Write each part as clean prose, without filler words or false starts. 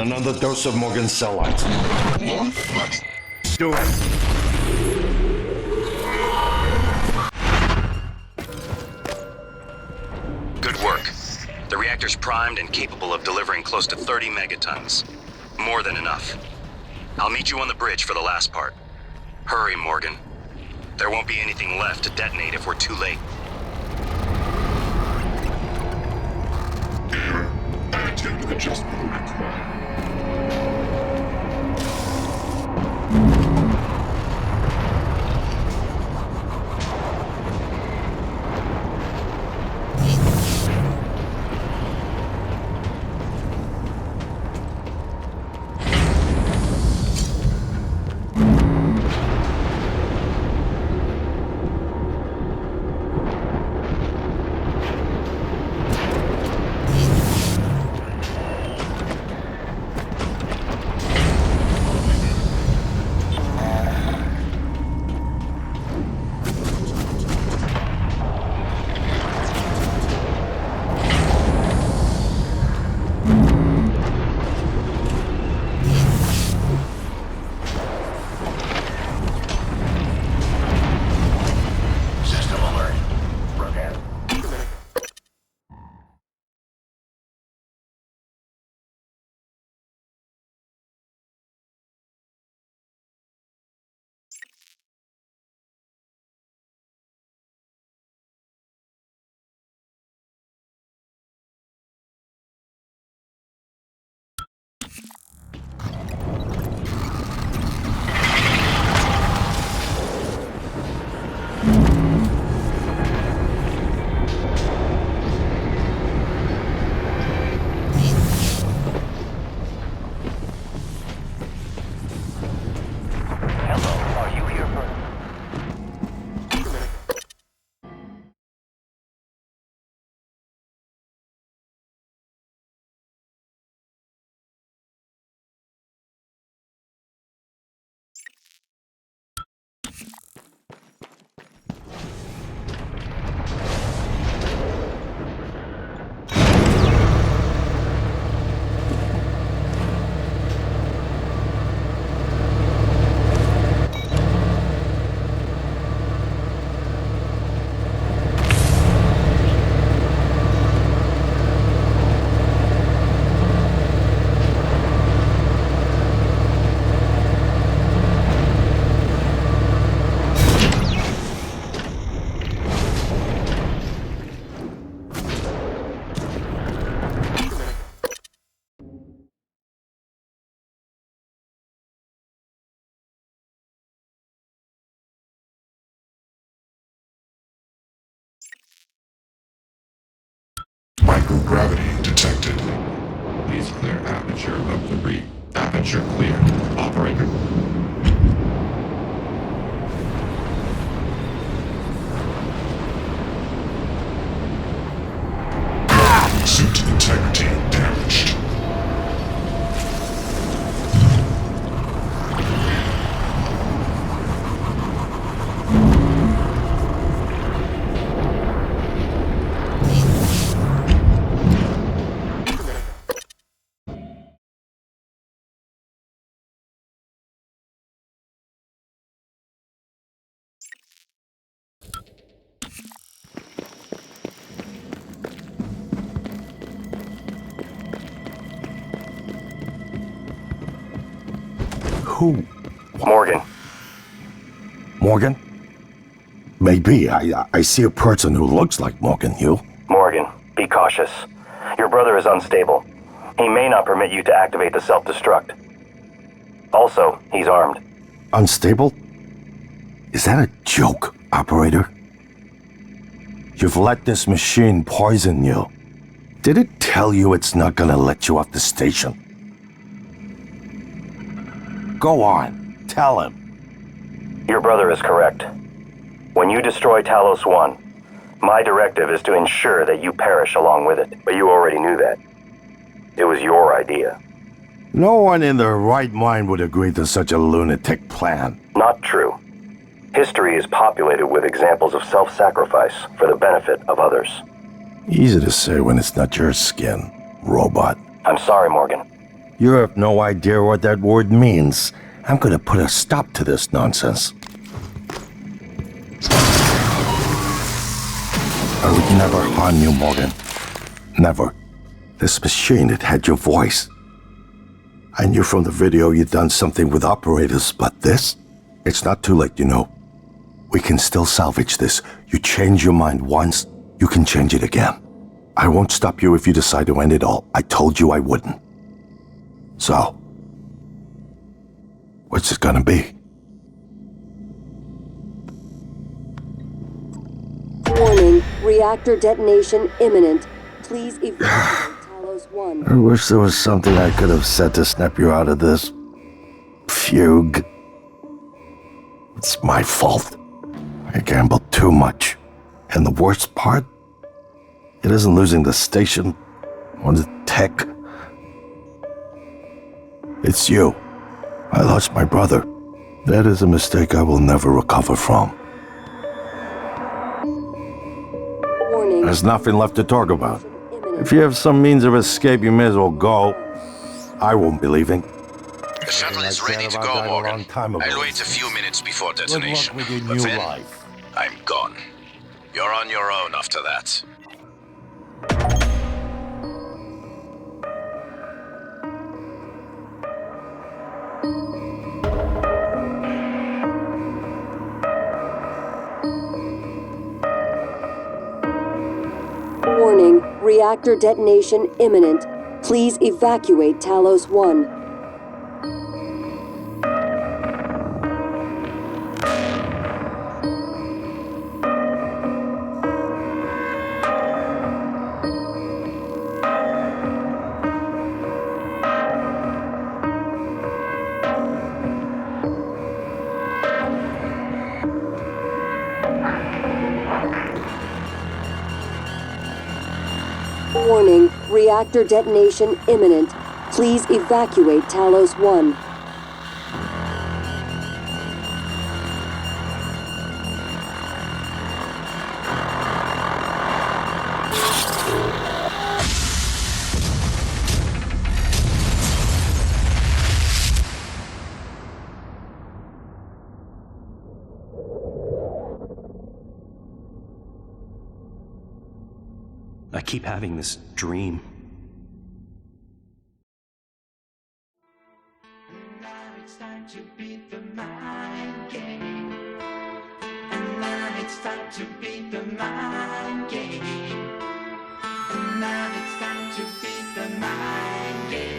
another dose of Morgan's cell lines. Do it. Good work. The reactor's primed and capable of delivering close to 30 megatons. More than enough. I'll meet you on the bridge for the last part. Hurry, Morgan. There won't be anything left to detonate if we're too late. Attitude adjustment required. Microgravity detected. Please clear aperture of debris. Aperture clear. Operator. Suit integrity damaged. Who? Morgan. Morgan? Maybe. I see a person who looks like Morgan, you. Morgan, be cautious. Your brother is unstable. He may not permit you to activate the self-destruct. Also, he's armed. Unstable? Is that a joke, operator? You've let this machine poison you. Did it tell you it's not gonna let you off the station? Go on, tell him. Your brother is correct. When you destroy Talos 1, my directive is to ensure that you perish along with it. But you already knew that. It was your idea. No one in their right mind would agree to such a lunatic plan. Not true. History is populated with examples of self-sacrifice for the benefit of others. Easy to say when it's not your skin, robot. I'm sorry, Morgan. You have no idea what that word means. I'm gonna put a stop to this nonsense. I would never harm you, Morgan. Never. This machine, it had your voice. I knew from the video you'd done something with operators, but this? It's not too late, you know. We can still salvage this. You change your mind once, you can change it again. I won't stop you if you decide to end it all. I told you I wouldn't. So, what's it gonna be? Warning, reactor detonation imminent. Please evacuate Talos 1. I wish there was something I could have said to snap you out of this fugue. It's my fault. I gambled too much. And the worst part? It isn't losing the station or the tech. It's you. I lost my brother. That is a mistake I will never recover from. Warning. There's nothing left to talk about. If you have some means of escape, you may as well go. I won't be leaving. The shuttle is ready to go, Morgan. I'll wait a few minutes before detonation. Good luck with your But new then, life. I'm gone. You're on your own after that. Warning, reactor detonation imminent. Please evacuate Talos 1. Warning, reactor detonation imminent. Please evacuate Talos 1. I keep having this dream. Now it's time to beat the mind game. And now it's time to beat the mind game. And now it's time to beat the mind game.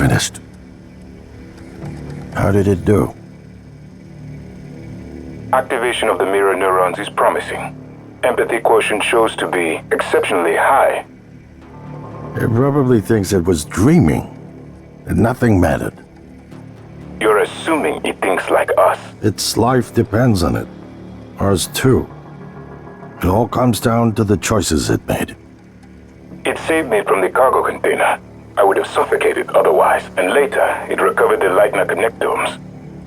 finished. How did it do? Activation of the mirror neurons is promising. Empathy quotient shows to be exceptionally high. It probably thinks it was dreaming, and nothing mattered. You're assuming it thinks like us. Its life depends on it. Ours too. It all comes down to the choices it made. It saved me from the cargo container. I would have suffocated otherwise, and later it recovered the Lightner connectomes.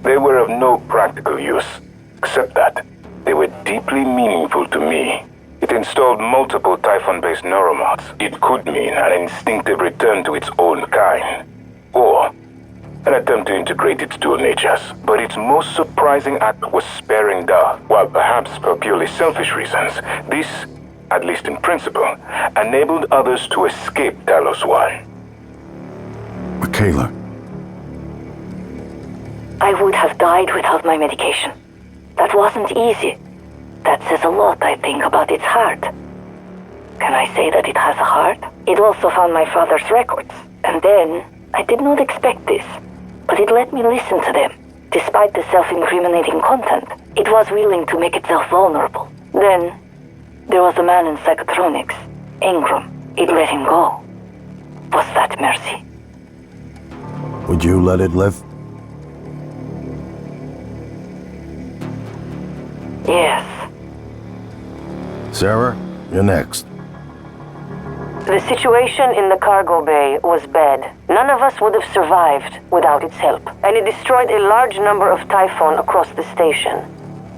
They were of no practical use, except that they were deeply meaningful to me. It installed multiple Typhon-based neuromods. It could mean an instinctive return to its own kind, or an attempt to integrate its dual natures. But its most surprising act was sparing Da. While perhaps for purely selfish reasons, this, at least in principle, enabled others to escape Talos 1. Michaela, I would have died without my medication. That wasn't easy. That says a lot, I think, about its heart. Can I say that it has a heart? It also found my father's records. And then, I did not expect this, but it let me listen to them. Despite the self-incriminating content, it was willing to make itself vulnerable. Then, there was a man in psychotronics, Ingram. It let him go. Was that mercy? would you let it live? Yes. Sarah, you're next. The situation in the cargo bay was bad. None of us would have survived without its help, and it destroyed a large number of Typhon across the station.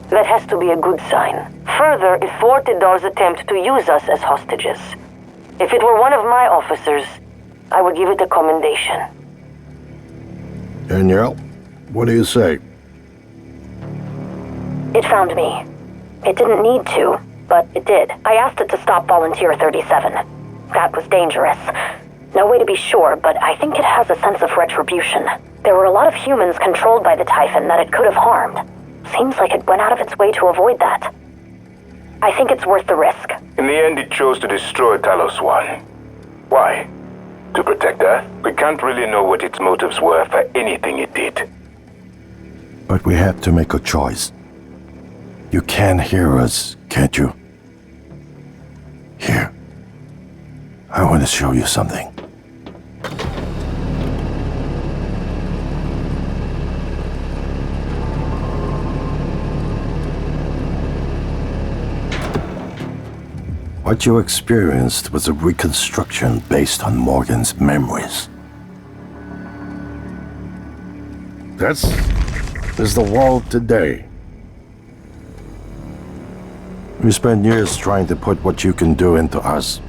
That has to be a good sign. Further, it thwarted Dar's attempt to use us as hostages. If it were one of my officers, I would give it a commendation. Danielle, what do you say? It found me. It didn't need to, but it did. I asked it to stop Volunteer 37. That was dangerous. No way to be sure, but I think it has a sense of retribution. There were a lot of humans controlled by the Typhon that it could have harmed. Seems like it went out of its way to avoid that. I think it's worth the risk. In the end, it chose to destroy Talos 1. Why? To protect Earth? We can't really know what its motives were for anything it did. But we have to make a choice. You can hear us, can't you? Here. I want to show you something. What you experienced was a reconstruction based on Morgan's memories. This is the world today. We spent years trying to put what you can do into us.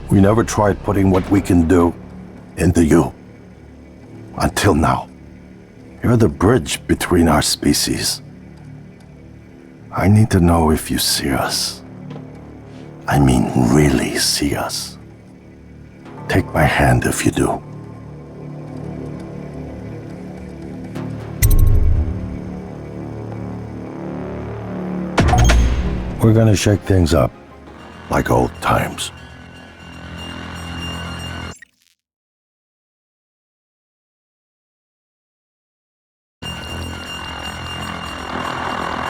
We never tried putting what we can do into you. Until now. You're the bridge between our species. I need to know if you see us. I mean, really see us. Take my hand if you do. We're gonna shake things up, like old times.